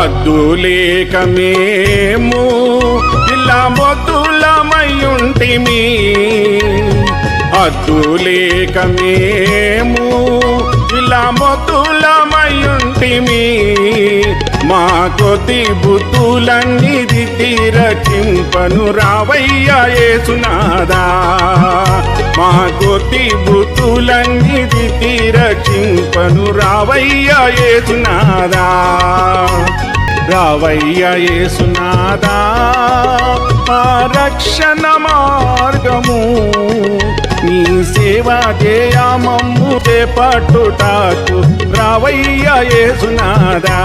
అద్దులేక మేము ఇలా మొద్దులమయుంటిమి, అద్దులేక మేము ఇలా మొద్దులమయుంటిమి. మా కొద్ది బుద్ధులన్నిది తీరకింపను రావయ్యా యేసునాథా, మా కొద్ది బుద్ధులన్నిది తీరకింపను రావయ్యా యేసునాథా, రావయ్యా యేసునాథా. మా రక్షణ మార్గము నీ సేవ చేయమమ్ము చేపట్టుటకు రావయ్యా యేసునాథా.